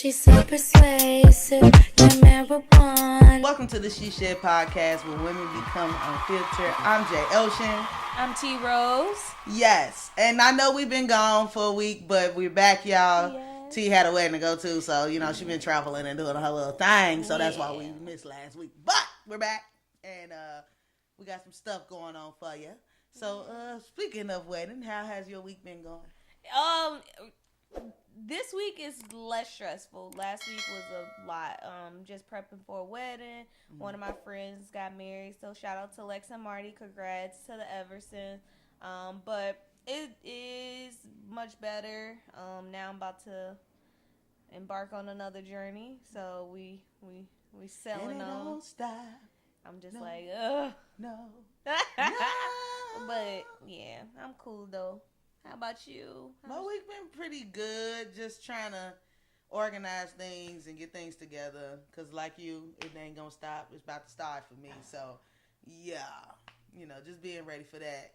She's so persuasive, your marijuana. Welcome to the She Shed Podcast, where women become unfiltered. I'm Jay Ocean. I'm T Rose. Yes, and I know we've been gone for a week, but we're back, y'all. Yes. T had a wedding to go to, so she been traveling and doing her little thing, so that's why we missed last week. But we're back, and we got some stuff going on for you. So, speaking of wedding, how has your week been going? This week is less stressful. Last week was a lot. Just prepping for a wedding. One of my friends got married, so shout out to Lex and Marty. Congrats to the Eversons. But it is much better. Now I'm about to embark on another journey. So we selling and it on. Don't stop. I'm just No. like, ugh. No. But yeah, I'm cool though. How about you? My week been pretty good. Just trying to organize things and get things together. Because like you, it ain't going to stop. It's about to start for me. So, yeah. Just being ready for that.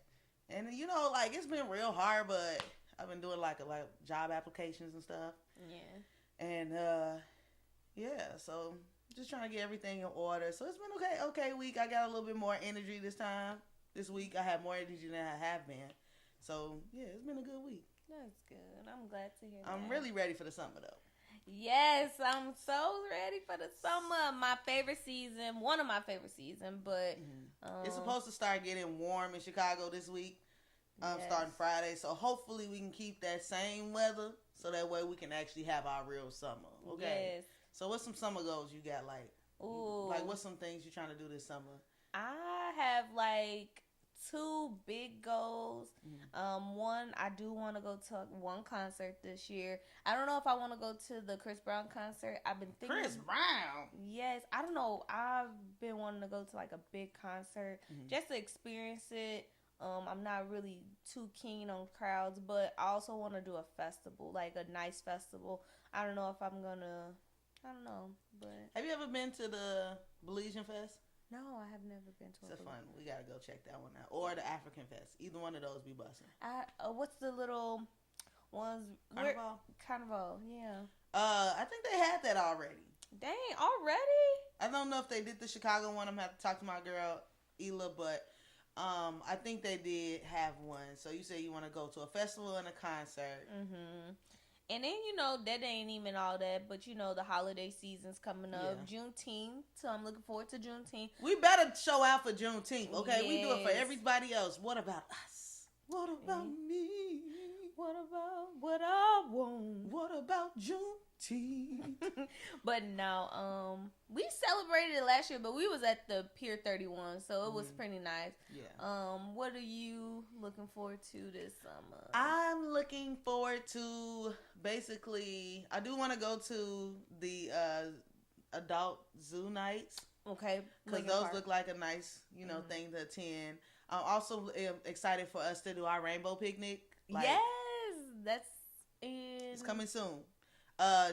And, it's been real hard, but I've been doing, like job applications and stuff. Yeah. And, so just trying to get everything in order. So, it's been okay week. I got a little bit more energy this week. I have more energy than I have been. So, yeah, it's been a good week. That's good. I'm glad to hear that. I'm really ready for the summer, though. Yes, I'm so ready for the summer. My favorite season, one of my favorite seasons, but... it's supposed to start getting warm in Chicago this week, yes. Starting Friday. So, hopefully, we can keep that same weather so that way we can actually have our real summer. Okay? Yes. So, what's some summer goals you got, Ooh. What's some things you're trying to do this summer? I have, 2 big goals. One, I do want to go to one concert this year. I don't know if I want to go to the Chris Brown concert. I've been thinking. Chris Brown? Yes. I don't know. I've been wanting to go to a big concert just to experience it. I'm not really too keen on crowds, but I also want to do a festival, a nice festival. I don't know if I'm going to, I don't know, but. Have you ever been to the Belizean Fest? No, I have never been to It's fun. We gotta go check that one out. Or the African Fest. Either one of those be busting. What's the little ones? Carnival, yeah. I think they had that already. Dang, already? I don't know if they did the Chicago one. I'm gonna have to talk to my girl Ela, but I think they did have one. So you say you want to go to a festival and a concert. And then, that ain't even all that, but the holiday season's coming up. Yeah. Juneteenth, so I'm looking forward to Juneteenth. We better show out for Juneteenth, okay? Yes. We do it for everybody else. What about us? What about me? What about what I want? What about Juneteenth? But no, we celebrated it last year, but we was at the Pier 31, so it was pretty nice. Yeah. What are you looking forward to this summer? I'm looking forward to basically. I do want to go to the adult zoo nights. Okay. Because those look like a nice, thing to attend. I'm also excited for us to do our rainbow picnic. Yes, it's coming soon.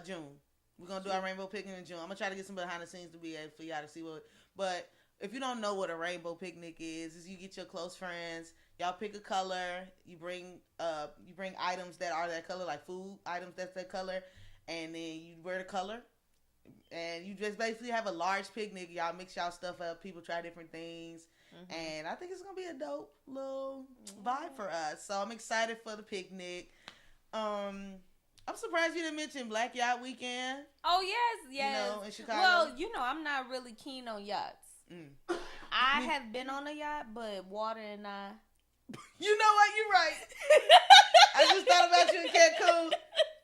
June. We're gonna do our rainbow picnic in June. I'm gonna try to get some behind the scenes to be able for y'all to see what. But if you don't know what a rainbow picnic is you get your close friends. Y'all pick a color. You bring items that are that color, like food items that's that color, and then you wear the color. And you just basically have a large picnic. Y'all mix y'all stuff up. People try different things. And I think it's going to be a dope little vibe for us. So I'm excited for the picnic. I'm surprised you didn't mention Black Yacht Weekend. Oh, yes. In Chicago. Well, I'm not really keen on yachts. I have been on a yacht, but water and I... You know what? You're right. I just thought about you in Cancun.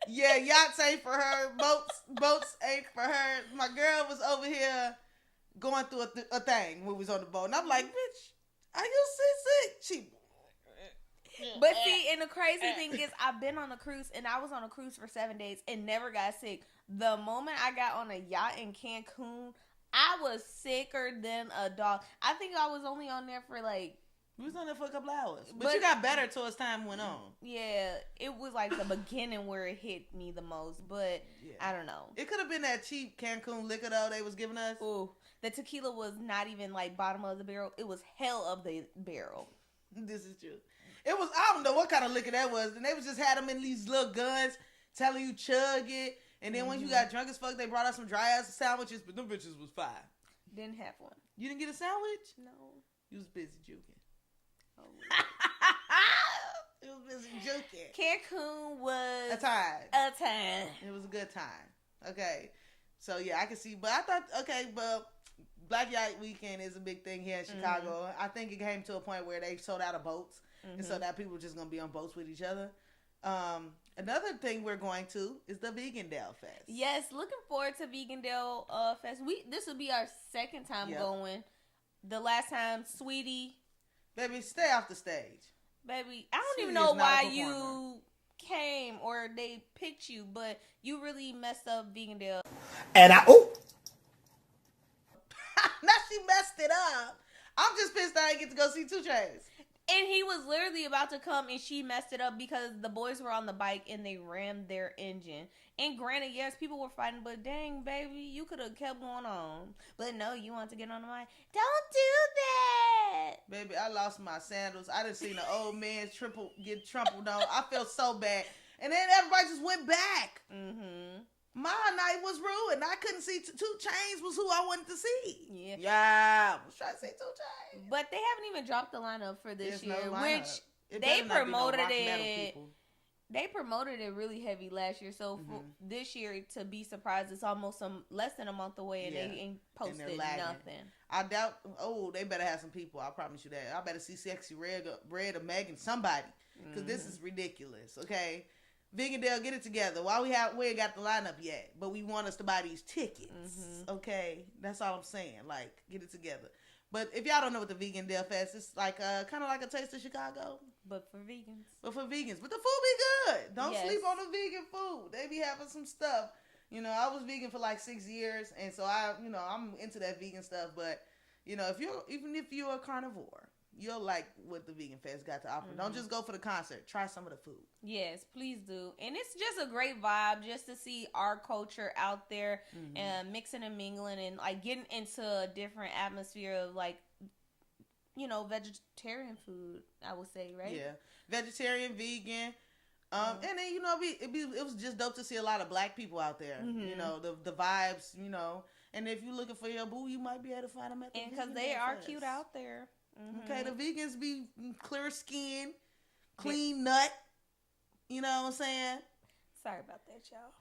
Yeah, yachts ain't for her. Boats ain't for her. My girl was over here going through a thing when we was on the boat. And I'm like, bitch, are you sick? But see, and the crazy thing is, I've been on a cruise, and I was on a cruise for 7 days and never got sick. The moment I got on a yacht in Cancun, I was sicker than a dog. I think I was only on there for We was on there for a couple hours. But you got better towards time went on. Yeah, it was the beginning where it hit me the most. But I don't know. It could have been that cheap Cancun liquor, though, they was giving us. Ooh, the tequila was not even bottom of the barrel. It was hell of the barrel. This is true. It was, I don't know what kind of liquor that was. And they was just had them in these little guns telling you chug it. And then when you got drunk as fuck, they brought out some dry ass sandwiches, but them bitches was fire. Didn't have one. You didn't get a sandwich? No. You was busy juking. Oh, You was busy juking. Cancun was A time. a time. It was a good time. Okay. So yeah, I can see, but I thought, okay, but Black Yacht Weekend is a big thing here in Chicago. I think it came to a point where they sold out of boats, and so that people were just gonna be on boats with each other. Another thing we're going to is the Vegan Dale Fest. Yes, looking forward to Vegandale Fest. This will be our second time going. The last time, Sweetie. Baby, stay off the stage. Baby, I don't Sweetie even know is not a why performer. you came or they picked you, but you really messed up Vegandale. And Now she messed it up. I'm just pissed I didn't get to go see 2 Chainz. And he was literally about to come and she messed it up because the boys were on the bike and they rammed their engine. And granted, yes, people were fighting, but dang, baby, you could have kept going on. But no, you want to get on the mic. Don't do that. Baby, I lost my sandals. I done seen the old man get trampled on. I felt so bad. And then everybody just went back. Mm-hmm. My night was ruined. I couldn't see 2 Chainz was who I wanted to see. Yeah. I was trying to see 2 Chainz. But they haven't even dropped the lineup for this There's year, no lineup. which It they better not be no promoted rock metal it. people. They promoted it really heavy last year, so for this year to be surprised, it's almost less than a month away, and they ain't posted nothing. I doubt. Oh, they better have some people. I promise you that. I better see Sexy Red or Megan, somebody, because this is ridiculous. Okay, Vegandale, get it together. Why we ain't got the lineup yet, but we want us to buy these tickets. Okay, that's all I'm saying. Like, get it together. But if y'all don't know what the Vegandale Fest is, like kind of like a taste of Chicago. But for vegans. But the food be good. Don't sleep on the vegan food. They be having some stuff. You know, I was vegan for like 6 years, and so I'm into that vegan stuff. But you know, even if you're a carnivore, you'll like what the Vegan Fest got to offer. Don't just go for the concert. Try some of the food. Yes, please do. And it's just a great vibe just to see our culture out there and mixing and mingling and like getting into a different atmosphere of like, you know, vegetarian food, I would say, right? Yeah. Vegetarian, vegan. And then, you know, it was just dope to see a lot of black people out there. You know, the vibes, you know. And if you're looking for your boo, you might be able to find them at the because they are cute out there. Okay, the vegans be clear skin, clean nut. You know what I'm saying? Sorry about that, y'all.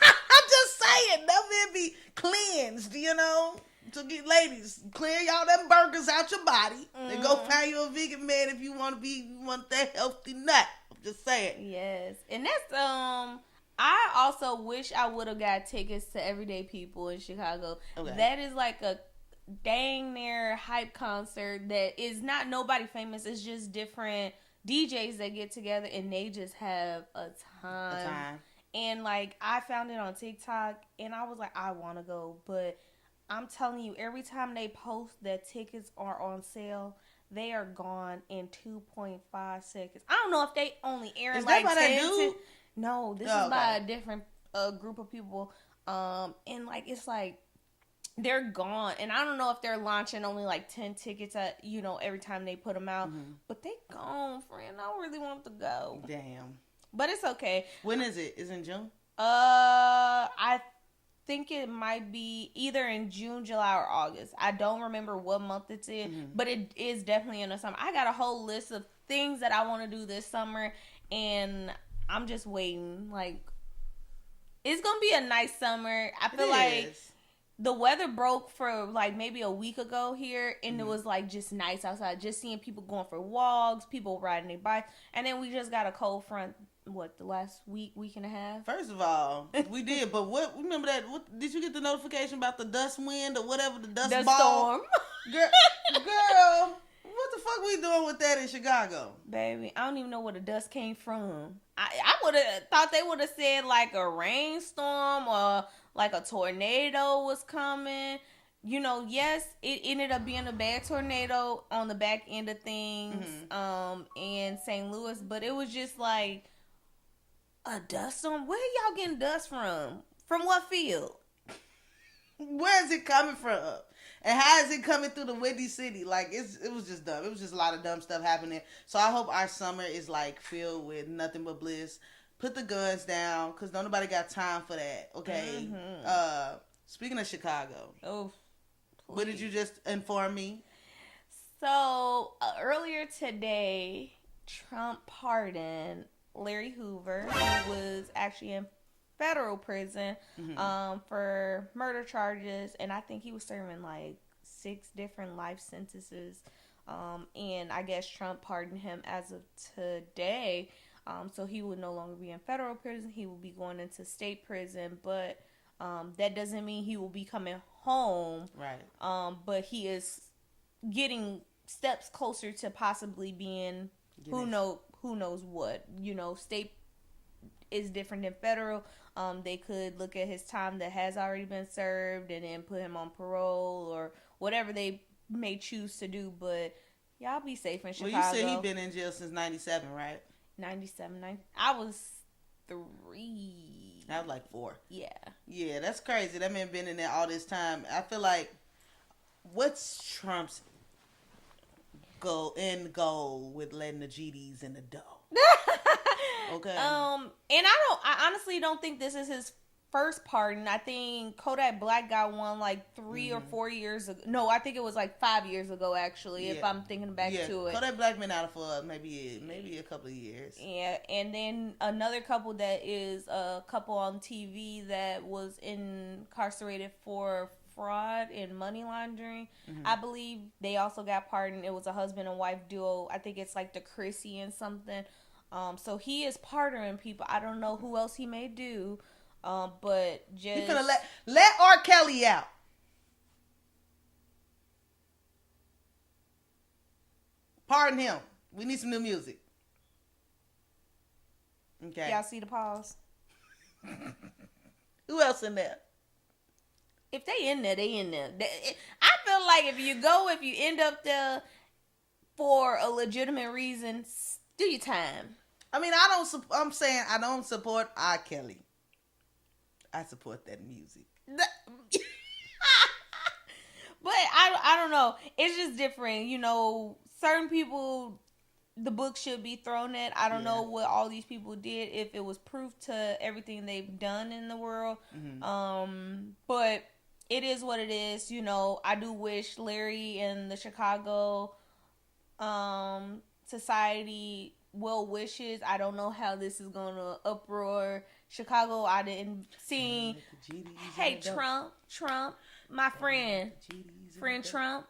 I'm just saying, them men be cleansed, you know? So get ladies, clear y'all them burgers out your body and go find you a vegan man if you want that healthy nut. I'm just saying. Yes. And that's I also wish I would have got tickets to Everyday People in Chicago. Okay. That is like a dang near hype concert that is not nobody famous. It's just different DJs that get together and they just have a time. And like I found it on TikTok and I was like, I want to go, but I'm telling you, every time they post that tickets are on sale, they are gone in 2.5 seconds. I don't know if they only air is like that 10. No, this is by a different group of people. And like it's like they're gone, and I don't know if they're launching only like 10 tickets at every time they put them out, but they gone, friend. I really want to go. Damn, but it's okay. When is it? Is it in June? I think it might be either in June, July, or August. I don't remember what month it's in, but it is definitely in the summer. I got a whole list of things that I want to do this summer, and I'm just waiting. Like, it's gonna be a nice summer. I feel like the weather broke for like maybe a week ago here, and it was like just nice outside. Just seeing people going for walks, people riding their bikes, and then we just got a cold front. What, the last week and a half? First of all, we did, but remember that? Did you get the notification about the dust wind or whatever, the dust ball? Storm. Girl, what the fuck we doing with that in Chicago? Baby, I don't even know where the dust came from. I would have thought they would have said like a rainstorm or like a tornado was coming. Yes, it ended up being a bad tornado on the back end of things in St. Louis, but it was just like a dust storm. Where y'all getting dust from? From what field? Where is it coming from? And how is it coming through the Windy City? Like, it was just dumb. It was just a lot of dumb stuff happening. So I hope our summer is like filled with nothing but bliss. put the guns down, because nobody got time for that, okay? Speaking of Chicago. Oh, please. What did you just inform me? So, earlier today, Trump pardoned Larry Hoover, who was actually in federal prison for murder charges, and I think he was serving like 6 different life sentences. And I guess Trump pardoned him as of today. So he will no longer be in federal prison. He will be going into state prison, but that doesn't mean he will be coming home. Right. But he is getting steps closer to possibly being who knows what. You know, state is different than federal. They could look at his time that has already been served and then put him on parole or whatever they may choose to do. But y'all be safe in Chicago. Well, you said he been in jail since 97, right? 97. I was 3. I was like 4. Yeah. Yeah, that's crazy. That man been in there all this time. I feel like, what's Trump's end goal with letting the GDs in the dough? Okay. And I honestly don't think this is his first pardon. I think Kodak Black got one like 3 or 4 years ago. No, I think it was like 5 years ago actually. If I'm thinking back to it. Kodak Black been out for maybe a couple of years. Yeah, and then another couple that is a couple on TV that was incarcerated for fraud and money laundering. I believe they also got pardoned. It was a husband and wife duo. I think it's like the Chrissy and something. So he is pardoning people. I don't know who else he may do. But just he's gonna let R. Kelly out. Pardon him. We need some new music. Okay. Y'all see the pause? Who else in there? If they in there, they in there. I feel like if you end up there for a legitimate reason, do your time. I mean, I'm saying I don't support R. Kelly. I support that music. But I don't know. It's just different. You know, certain people, the book should be thrown at. I don't know what all these people did, if it was proof to everything they've done in the world. But it is what it is. You know, I do wish Larry and the Chicago society well wishes. I don't know how this is going to uproar Chicago. I didn't see. Hey, Trump, my friend Trump,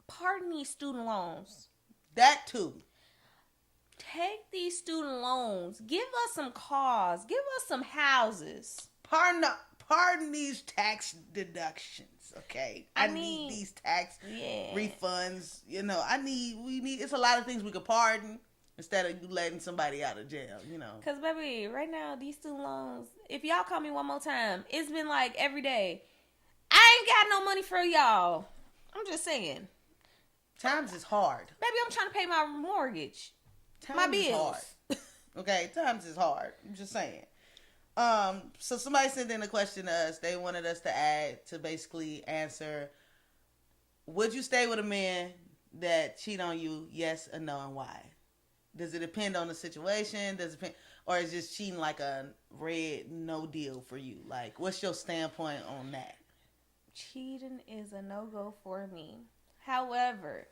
pardon these student loans. That too. Take these student loans. Give us some cars. Give us some houses. Pardon these tax deductions, okay? I need these tax refunds. You know, we need. It's a lot of things we could pardon instead of you letting somebody out of jail. You know, because baby, right now these student loans. If y'all call me one more time, it's been like every day. I ain't got no money for y'all. I'm just saying. Times is hard. Baby, I'm trying to pay my mortgage. My bills. Is hard. Okay, times is hard. I'm just saying. So somebody sent in a question to us. They wanted us to basically answer, would you stay with a man that cheat on you? Yes or no, and why? Does it depend on the situation? Does it depend, or is just cheating like a red no deal for you? Like, what's your standpoint on that? Cheating is a no-go for me. However,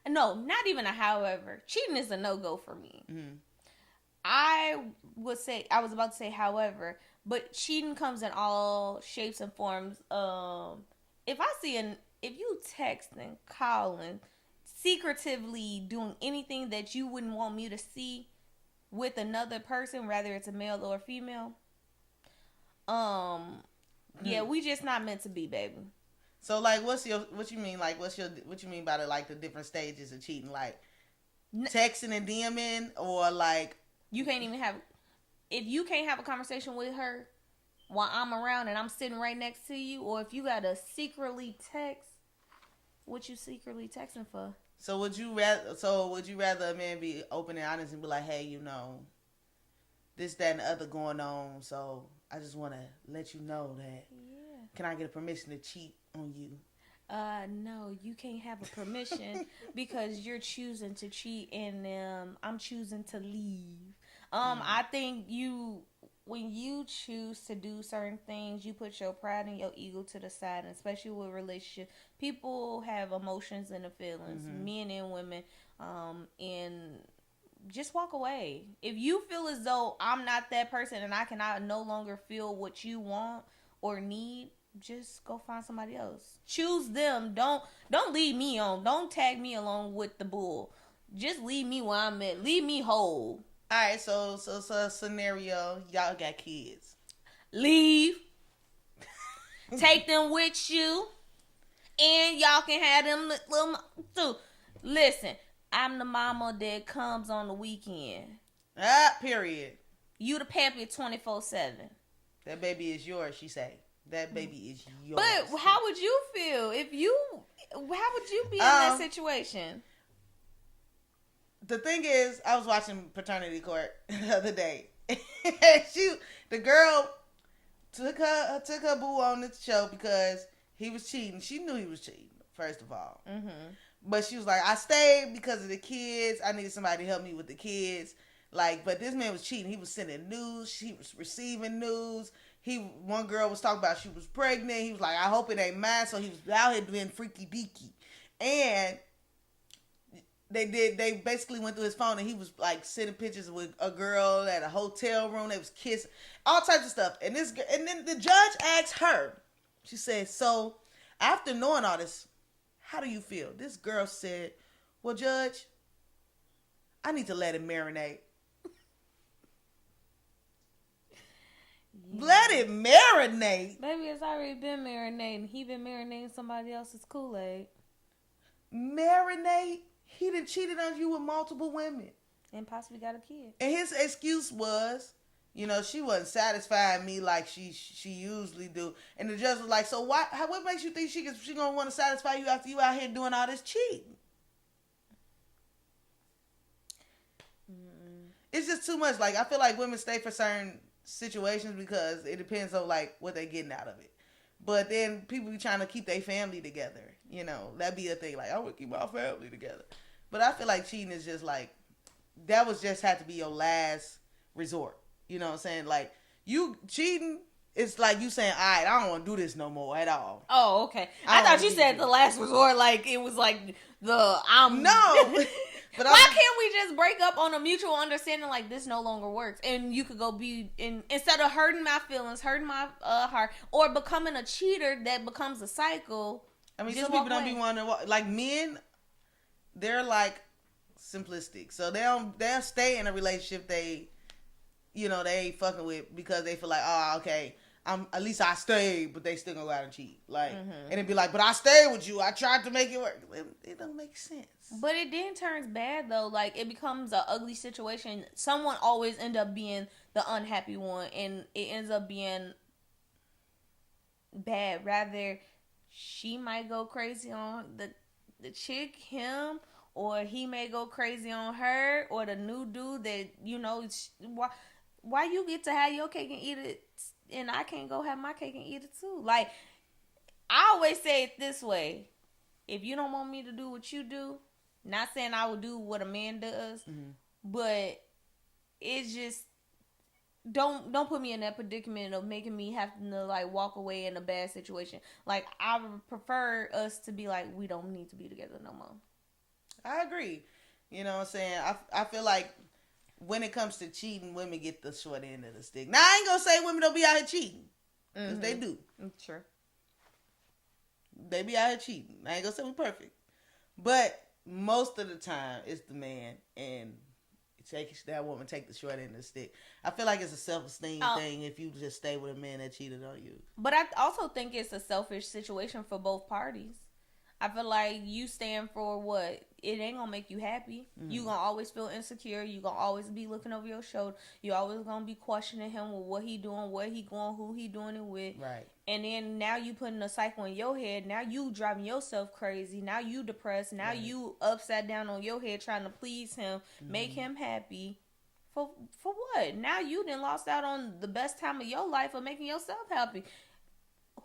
no, not even a however. Cheating is a no-go for me. I was about to say however, but cheating comes in all shapes and forms. If you texting, calling, secretively doing anything that you wouldn't want me to see with another person, whether it's a male or a female, yeah, we just not meant to be, baby. So like, what you mean by the different stages of cheating? Like texting and DMing, or like you can't even have, if you can't have a conversation with her while I'm around and I'm sitting right next to you, or if you gotta secretly text, what you secretly texting for? So would you rather a man be open and honest and be like, hey, you know, this, that, and the other going on, so I just want to let you know that. Yeah. Can I get a permission to cheat on you? No, you can't have a permission because you're choosing to cheat and I'm choosing to leave. I think when you choose to do certain things, you put your pride and your ego to the side, and especially with relationships. People have emotions and feelings, men and women, and just walk away. If you feel as though I'm not that person and I cannot no longer feel what you want or need, just go find somebody else. Choose them. Don't leave me on. Don't tag me along with the bull. Just leave me where I'm at. Leave me whole. All right, so scenario, y'all got kids. Leave. Take them with you. And y'all can have them little too. Listen, I'm the mama that comes on the weekend. Period. You the pappy 24/7. That baby is yours, she say. That baby is yours. But how would you feel how would you be in that situation? The thing is, I was watching Paternity Court the other day. The girl took her boo on the show because he was cheating. She knew he was cheating, first of all. Mm-hmm. But she was like, I stayed because of the kids. I needed somebody to help me with the kids. Like, but this man was cheating. He was sending news. He was receiving news. One girl was talking about she was pregnant. He was like, I hope it ain't mine. So he was out here doing freaky deaky. And they basically went through his phone and he was like sending pictures with a girl at a hotel room. They was kissing, all types of stuff. And then the judge asked her, she said, so after knowing all this, how do you feel? This girl said, well, Judge, I need to let it marinate. Yeah. Let it marinate? Baby, it's already been marinating. He been marinating somebody else's Kool-Aid. Marinate? He done cheated on you with multiple women. And possibly got a kid. And his excuse was, she wasn't satisfying me like she usually do. And the judge was like, so what makes you think she gonna want to satisfy you after you out here doing all this cheating? Mm-mm. It's just too much. Like, I feel like women stay for certain situations because it depends on like what they're getting out of it. But then people be trying to keep their family together. That'd be a thing. Like, I would keep my family together. But I feel like cheating is just like, that was just had to be your last resort. You know what I'm saying? Like, you cheating, it's like you saying, all right, I don't want to do this no more at all. Oh, okay. I thought you said the last resort, like it was like No. But why can't we just break up on a mutual understanding like this no longer works? And you could go instead of hurting my feelings, hurting my heart, or becoming a cheater that becomes a cycle. I mean, some people don't be wanting to, like men, they're like simplistic. So they'll stay in a relationship they ain't fucking with because they feel like, oh, okay, at least I stayed, but they still gonna go out and cheat. Like, and it'd be like, but I stayed with you. I tried to make it work. It don't make sense. But it then turns bad though. Like, it becomes an ugly situation. Someone always end up being the unhappy one, and it ends up being bad. Rather, she might go crazy on the chick, him, or he may go crazy on her, or the new dude that why you get to have your cake and eat it, and I can't go have my cake and eat it too? Like, I always say it this way: if you don't want me to do what you do, not saying I will do what a man does, but it's just don't put me in that predicament of making me have to like walk away in a bad situation. Like, I would prefer us to be like, we don't need to be together no more. I agree. You know what I'm saying? I feel like when it comes to cheating, women get the short end of the stick. Now, I ain't gonna say women don't be out here cheating, because they do. Sure. They be out here cheating. I ain't gonna say we're perfect, but most of the time it's the man, and that woman take the short end of the stick. I feel like it's a self-esteem thing if you just stay with a man that cheated on you. But I also think it's a selfish situation for both parties. I feel like you stand for what? It ain't gonna make you happy. You gonna always feel insecure. You gonna always be looking over your shoulder. You always gonna be questioning him with what he doing, where he going, who he doing it with. Right. And then now you putting a cycle in your head. Now you driving yourself crazy. Now you depressed. Now you upside down on your head trying to please him, make him happy. For what? Now you done lost out on the best time of your life of making yourself happy.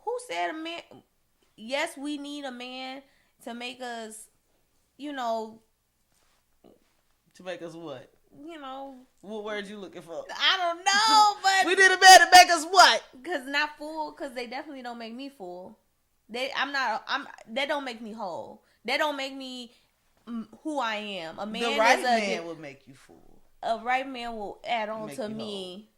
Who said a man? Yes, we need a man to make us, To make us what? What word you looking for? I don't know, but we did a bad to make us what? Because not full, because they definitely don't make me full. They don't make me whole. They don't make me who I am. A man, the right man will make you full. A right man will add on to me.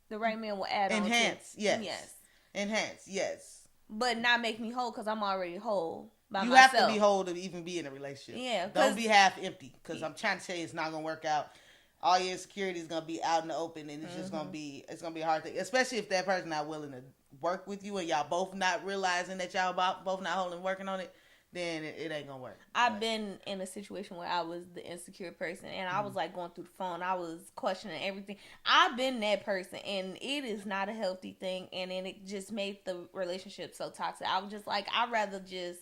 The right man will add enhance, on to yes. Enhance, yes. But not make me whole because I'm already whole by you myself. You have to be whole to even be in a relationship. Yeah. Don't be half empty because I'm trying to tell you it's not going to work out. All your insecurity is going to be out in the open and it's just going to be, it's going to be a hard thing. Especially if that person not willing to work with you and y'all both not realizing that y'all both not holding working on it. Then it ain't gonna work. I've been in a situation where I was the insecure person and I was like going through the phone. I was questioning everything. I've been that person and it is not a healthy thing. And then it just made the relationship so toxic. I was just like, I'd rather just,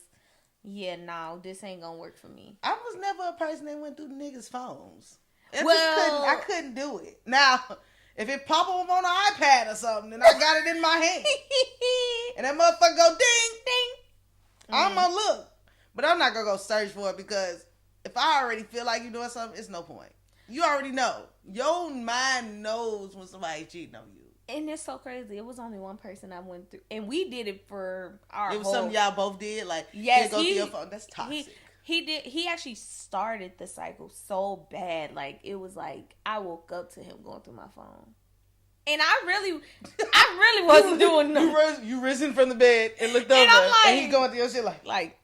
this ain't gonna work for me. I was never a person that went through niggas' phones. I couldn't do it. Now, if it pop up on an iPad or something and I got it in my hand and that motherfucker go ding, ding, I'm gonna look. But I'm not going to go search for it because if I already feel like you're doing something, it's no point. You already know. Your mind knows when somebody's cheating on you. And it's so crazy. It was only one person I went through. And we did it for It was something y'all both did? Like, yes, go through your phone. That's toxic. He did. He actually started the cycle so bad. Like, it was like, I woke up to him going through my phone. And I really wasn't doing nothing. You risen from the bed and looked over and he's going through your shit like.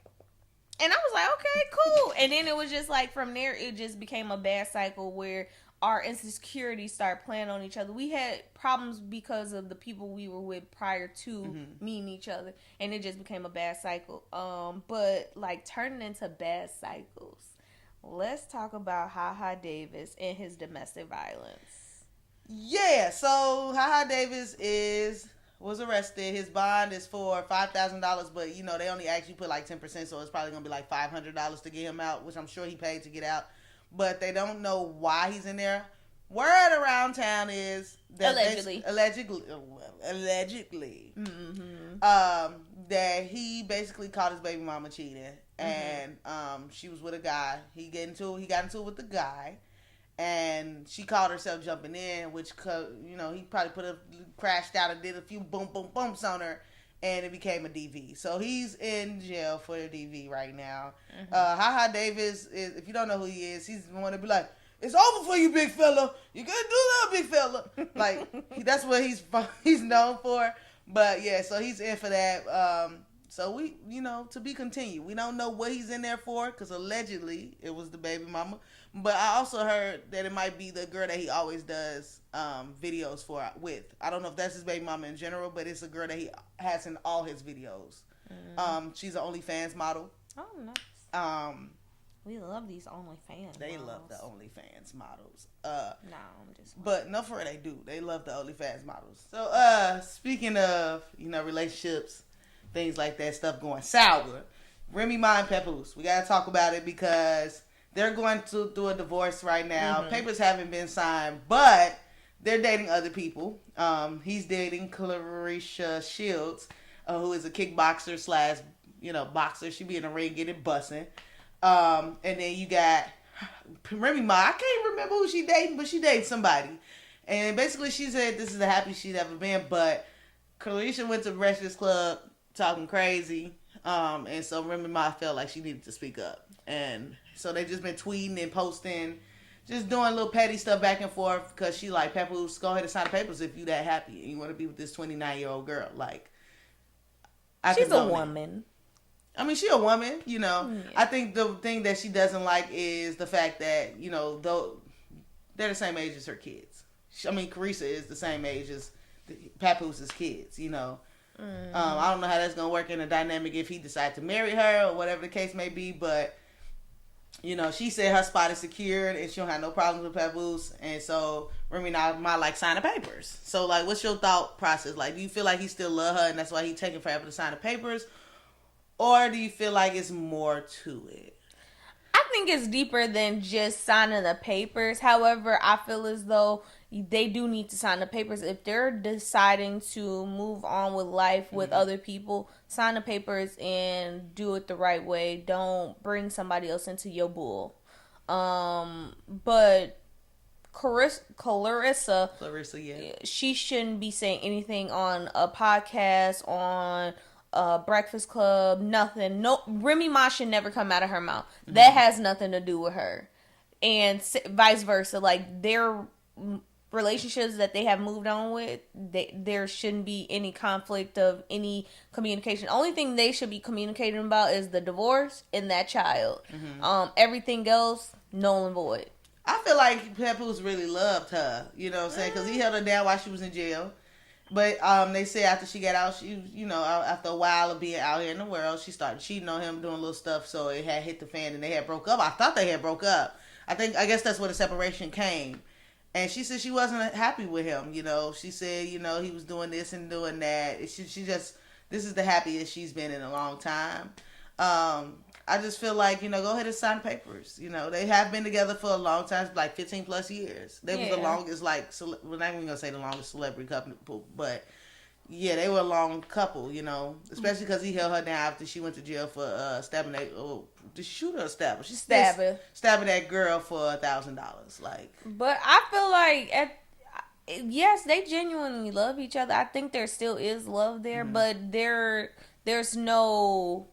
And I was like, okay, cool. And then it was just like, from there, it just became a bad cycle where our insecurities started playing on each other. We had problems because of the people we were with prior to meeting each other. And it just became a bad cycle. But like turning into bad cycles, let's talk about HaHa Davis and his domestic violence. Yeah, so HaHa Davis was arrested. His bond is for $5,000, but they only actually put like 10%, so it's probably gonna be like $500 to get him out, which I'm sure he paid to get out. But they don't know why he's in there. Word around town is that allegedly, that he basically caught his baby mama cheating, and she was with a guy. He got into it with the guy. And she called herself jumping in, which, he probably crashed out and did a few boom, boom, bumps on her, and it became a DV. So he's in jail for the DV right now. HaHa Davis, if you don't know who he is, he's the one to be like, it's over for you, big fella. You gotta do that, big fella. Like, that's what he's known for. But, yeah, so he's in for that. So we, to be continued. We don't know what he's in there for, because allegedly it was the baby mama. But I also heard that it might be the girl that he always does videos with. I don't know if that's his baby mama in general, but it's a girl that he has in all his videos. She's an OnlyFans model. Oh, nice. We love these OnlyFans. They love the OnlyFans models. I'm just. But no, for real, they do. They love the OnlyFans models. So speaking of relationships, things like that, stuff going sour. Remy Ma and Papoose. We gotta talk about it because they're going through a divorce right now. Papers haven't been signed, but they're dating other people. He's dating Clarissa Shields, who is a kickboxer / boxer. She be in the ring getting busting. And then you got Remy Ma. I can't remember who she dating, but she dating somebody. And basically she said this is the happiest she's ever been, but Clarissa went to Breakfast Club talking crazy. And so Remy Ma felt like she needed to speak up. And so they just been tweeting and posting, just doing little petty stuff back and forth because she like, Papoose, go ahead and sign the papers if you that happy and you want to be with this 29-year-old girl. Like, she's a woman. I mean, she a woman, Yeah. I think the thing that she doesn't like is the fact that, though they're the same age as her kids. I mean, Carissa is the same age as Papoose's kids, I don't know how that's going to work in a dynamic if he decides to marry her or whatever the case may be, but she said her spot is secured and she don't have no problems with Papoose, and so Remy Ma like sign the papers. So like, what's your thought process? Like, do you feel like he still love her and that's why he taking forever to sign the papers, or do you feel like it's more to it? I think it's deeper than just signing the papers. However, I feel as though they do need to sign the papers. If they're deciding to move on with life with other people, sign the papers and do it the right way. Don't bring somebody else into your bull. But Clarissa, yeah. she shouldn't be saying anything on a podcast, on Breakfast Club, nothing. No, Remy Ma should never come out of her mouth. Mm-hmm. That has nothing to do with her. And vice versa. Like, their relationships that they have moved on with, there shouldn't be any conflict of any communication. Only thing they should be communicating about is the divorce and that child. Mm-hmm. Everything else, null and void. I feel like Papoose really loved her, you know what I'm saying? Because he held her down while she was in jail. But they say after she got out, she, you know, after a while of being out here in the world, she started cheating on him, doing little stuff, so it had hit the fan and they had broke up. I thought they had broke up. I guess that's where the separation came. And she said she wasn't happy with him, you know. She said, you know, he was doing this and doing that. She just, this is the happiest she's been in a long time. I just feel like, you know, go ahead and sign papers. You know, they have been together for a long time, like 15 plus years. They was the longest, like, we're not even going to say the longest celebrity couple, but yeah, they were a long couple, you know, especially because he held her down after she went to jail for stabbing that, did she shoot her or stab her? She stabbing that girl for $1,000, like. But I feel like, yes, they genuinely love each other. I think there still is love there, mm-hmm. but there's no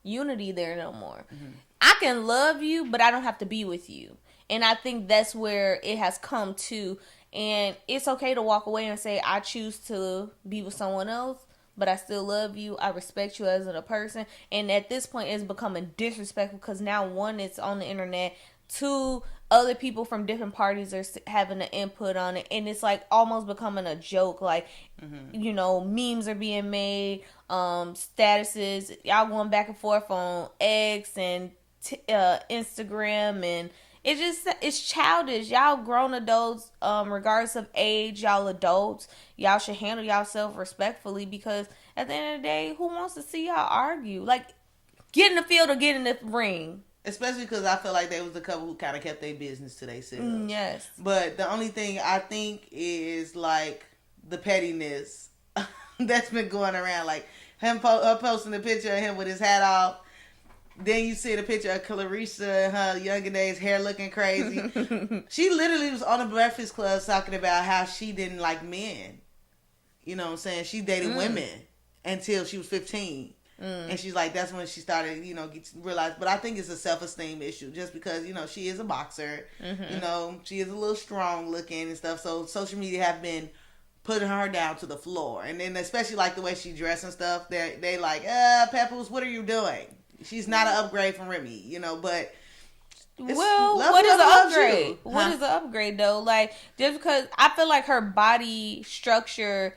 unity there no more. Mm-hmm. I can love you, but I don't have to be with you. And I think that's where it has come to. And it's okay to walk away and say, I choose to be with someone else, but I still love you. I respect you as a person. And at this point, it's becoming disrespectful because now, one, it's on the internet. Two, other people from different parties are having an input on it. And it's like almost becoming a joke. Like, mm-hmm. you know, memes are being made, statuses. Y'all going back and forth on X and Instagram, and it's childish. Y'all grown adults, regardless of age, y'all adults. Y'all should handle yourself respectfully, because at the end of the day, who wants to see y'all argue? Like, get in the field or get in the ring. Especially because I feel like they was the couple who kind of kept their business to themselves. Yes. But the only thing I think is, like, the pettiness that's been going around. Like, her posting a picture of him with his hat off. Then you see the picture of Clarissa in her younger days, hair looking crazy. She literally was on the Breakfast Club talking about how she didn't like men. You know what I'm saying? She dated women until she was 15. And she's like, that's when she started, you know, realize. But I think it's a self-esteem issue, just because, you know, she is a boxer. Mm-hmm. You know, she is a little strong looking and stuff. So social media have been putting her down to the floor. And then especially like the way she dressed and stuff, they like, Papoose, what are you doing? She's not an upgrade from Remy, you know, but. Well, what is an upgrade? What is an upgrade, though? Like, just because I feel like her body structure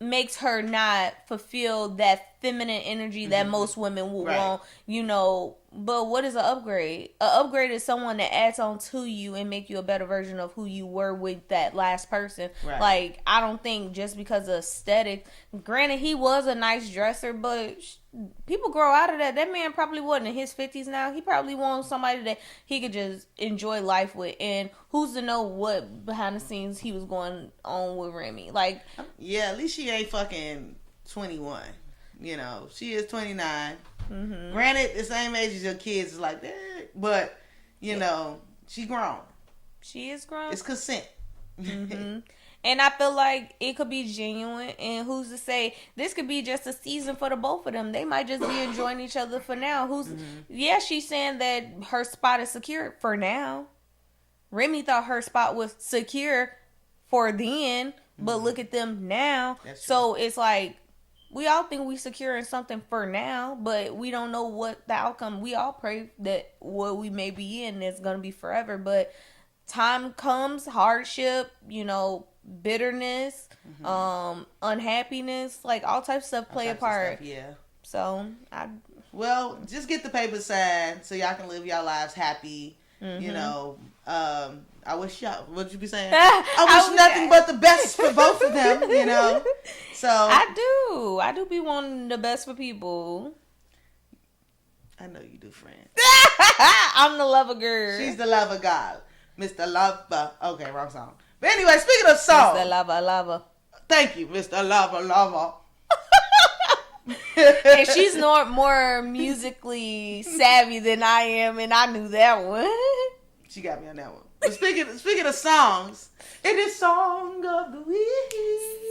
makes her not fulfill that feminine energy that most women would want, you know. But what is an upgrade? An upgrade is someone that adds on to you and make you a better version of who you were with that last person. Right. Like, I don't think just because of aesthetic. Granted, he was a nice dresser, but people grow out of that. That man probably wasn't in his 50s now. He probably wants somebody that he could just enjoy life with. And who's to know what behind the scenes he was going on with Remy? Like, yeah, at least she ain't fucking 21. You know, she is 29. Mm-hmm. Granted, the same age as your kids is like that, but you know, she grown. She is grown. It's consent. Mm-hmm. And I feel like it could be genuine, and who's to say this could be just a season for the both of them? They might just be enjoying each other for now. Yeah, she's saying that her spot is secure for now. Remy thought her spot was secure for then, but look at them now. So it's like, we all think we secure in something for now, but we don't know what the outcome. We all pray that what we may be in is going to be forever, but time comes, hardship, you know, bitterness, unhappiness, like all types of stuff play a part. Yeah. So, well, just get the paper signed so y'all can live y'all lives happy. You know, I wish y'all, what'd you be saying? I wish nothing but the best for both of them, you know? So. I do be wanting the best for people. I know you do, friend. I'm the lover girl. She's the lover god. Mr. Lover. Okay, wrong song. But anyway, speaking of songs. Mr. Lover. Thank you, Mr. Lover. And she's more musically savvy than I am, and I knew that one. She got me on that one. But speaking of songs, it is Song of the Week.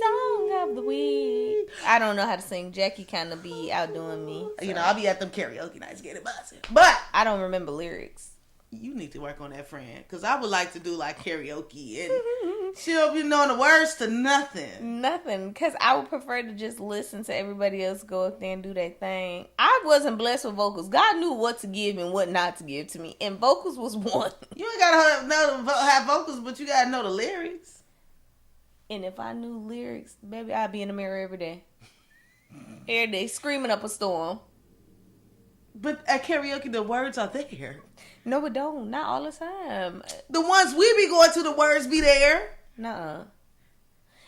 Song of the Week. I don't know how to sing. Jackie kind of be outdoing me. So. You know, I'll be at them karaoke nights getting buzzing. But I don't remember lyrics. You need to work on that, friend. Because I would like to do like karaoke. And she don't be knowing the words to nothing. Nothing. Because I would prefer to just listen to everybody else go up there and do their thing. I wasn't blessed with vocals. God knew what to give and what not to give to me. And vocals was one. You ain't got to have vocals, but you got to know the lyrics. And if I knew lyrics, baby, I'd be in the mirror every day. Every day, screaming up a storm. But at karaoke, the words are there. No, it don't. Not all the time. The ones we be going to, the words be there. Nuh-uh.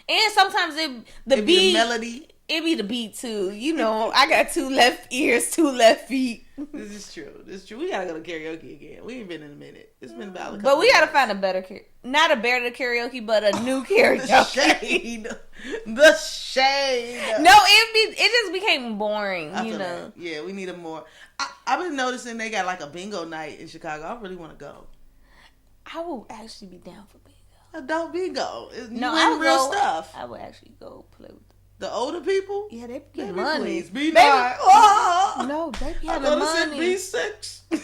And sometimes the beat, be the melody. It be the beat too. You know, I got 2 left ears, 2 left feet. This is true. We gotta go to karaoke again. We ain't been in a minute. It's been about a couple But we gotta months. find a better, not a better karaoke, but a new karaoke. The shade. No, it just became boring. You know. Yeah, we need a more. I've been noticing they got like a bingo night in Chicago. I really want to go. I will actually be down for bingo. Adult bingo. No, I would real go, stuff. I would actually go play with them. The older people? Yeah, they get Baby, money. Please be Baby, nice. Oh! No, they be I'm having gonna money. sit B6.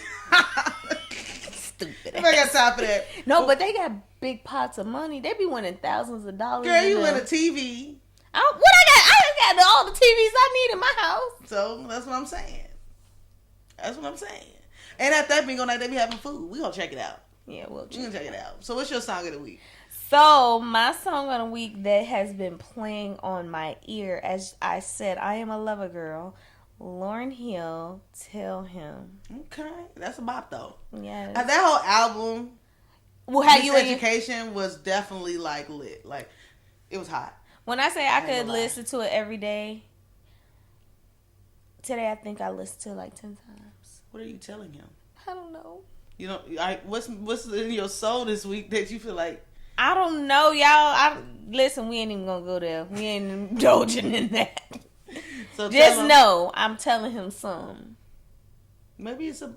Stupid. I got time for that. No, but they got big pots of money. They be winning thousands of dollars. Girl, you win a TV. I got all the TVs I need in my house. So that's what I'm saying. And at that bingo night, they be having food. We gonna check it out. Yeah, we'll We gonna check it out. So what's your song of the week? So my song of the week that has been playing on my ear, as I said, I am a lover girl. Lauryn Hill, Tell Him. Okay, that's a bop though. Yes. That whole album, Well, how Miss you Education, was definitely like lit. Like it was hot. When I say I ain't could gonna lie. listen to it every day, today I think I listened to it like 10 times. What are you telling him? I don't know. You know, what's in your soul this week that you feel like? I don't know, y'all. Listen, we ain't even gonna go there. We ain't indulging in that. So Just know I'm telling him something. Maybe it's the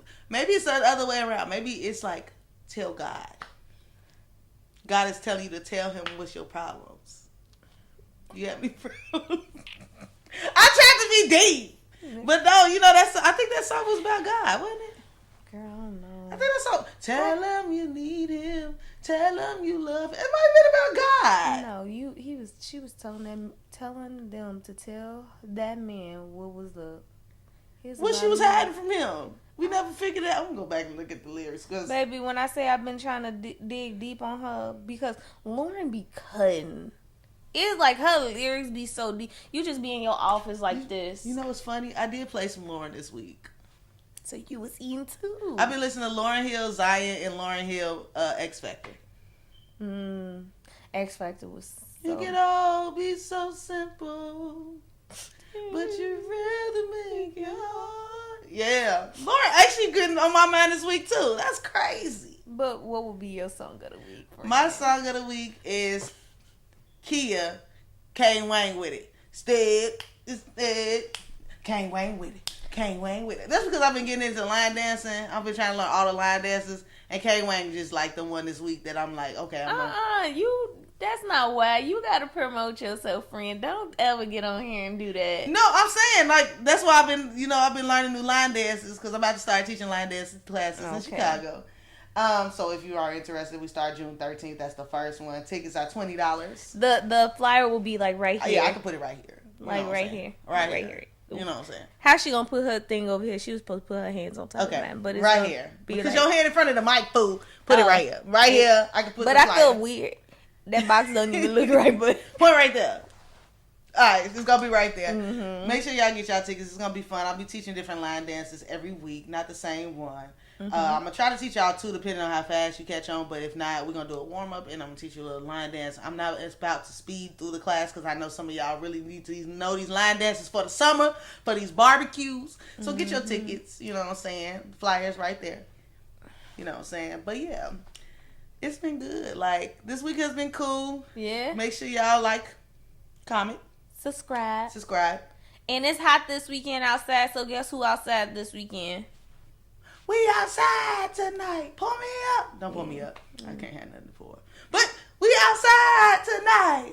other way around. Maybe it's like tell God. God is telling you to tell him what's your problems. You have any problems? I tried to be deep, but no, you know I think that song was about God, wasn't it? Girl, I don't know. I think that song. Tell him you need him. Tell him you love him. It might have been about God. No, she was telling them to tell that man What she was hiding from him. We never figured it out. I'm gonna go back and look at the lyrics. Cause baby, when I say I've been trying to dig deep on her, because Lauren be cutting. It's like her lyrics be so deep. You just be in your office like this. you know what's funny? I did play some Lauren this week. So you was eating too. I've been listening to Lauryn Hill, Zion, and Lauryn Hill, X Factor. X Factor was so... You can all be so simple, but you rather make it hard. Yeah. Lauren actually getting on my mind this week too. That's crazy. But what would be your song of the week? My song of the week is Kia, Kane Wayne with it. Kane Wayne with it. Kane Wayne with it. That's because I've been getting into line dancing. I've been trying to learn all the line dances. And Kane Wayne just like the one this week that I'm like, okay, I'm gonna... That's not why. You gotta promote yourself, friend. Don't ever get on here and do that. No, I'm saying, like, that's why I've been learning new line dances because I'm about to start teaching line dance classes in Chicago. So if you are interested, we start June 13th. That's the first one. Tickets are $20. The flyer will be like right here. Yeah, I can put it right here. Like right here. Right here. You know what I'm saying? How she gonna put her thing over here? She was supposed to put her hands on top of mine, but it's right here. Because like, your hand in front of the mic, fool. Put it right here. Right here. I can put. But I feel weird. That box don't even look right. But put it right there. All right, it's gonna be right there. Mm-hmm. Make sure y'all get y'all tickets. It's gonna be fun. I'll be teaching different line dances every week, not the same one. Mm-hmm. I'm gonna try to teach y'all two, depending on how fast you catch on. But if not, we're gonna do a warm up, and I'm gonna teach you a little line dance. I'm not about to speed through the class because I know some of y'all really need to know these line dances for the summer, for these barbecues. So get your tickets. You know what I'm saying? Flyers right there. You know what I'm saying? But yeah, it's been good. Like this week has been cool. Yeah. Make sure y'all like, comment, subscribe. And it's hot this weekend outside. So guess who outside this weekend? We outside tonight. Pull me up. Don't pull me up. I can't have nothing for. But we outside tonight.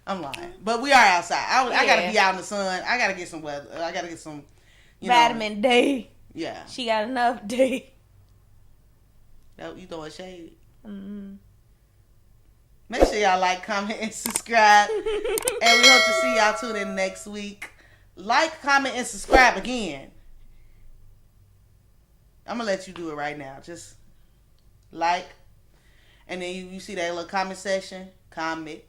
I'm lying, but we are outside. I gotta be out in the sun. I gotta get some weather. I gotta get some vitamin D. Yeah, she got enough D. You throwing shade. Mm-hmm. Make sure y'all like, comment, and subscribe. And we hope to see y'all tune in next week. Like, comment, and subscribe again. I'm gonna let you do it right now. Just like, and then you see that little comment section. Comment.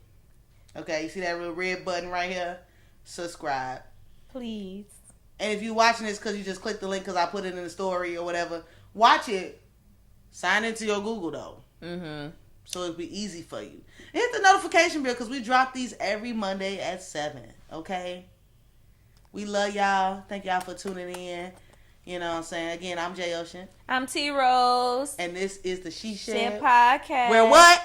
Okay, you see that little red button right here? Subscribe. Please. And if you're watching this because you just clicked the link because I put it in the story or whatever, watch it. Sign into your Google, though. Mm-hmm. So it'll be easy for you. And hit the notification bell because we drop these every Monday at 7. Okay? We love y'all. Thank y'all for tuning in. You know what I'm saying? Again, I'm Jay Ocean. I'm T Rose. And this is the She Shed Shed Podcast. Where what?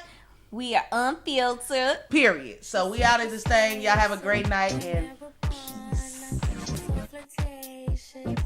We are unfiltered. Period. So we out of this thing. Y'all have a great night and peace. Flirtation.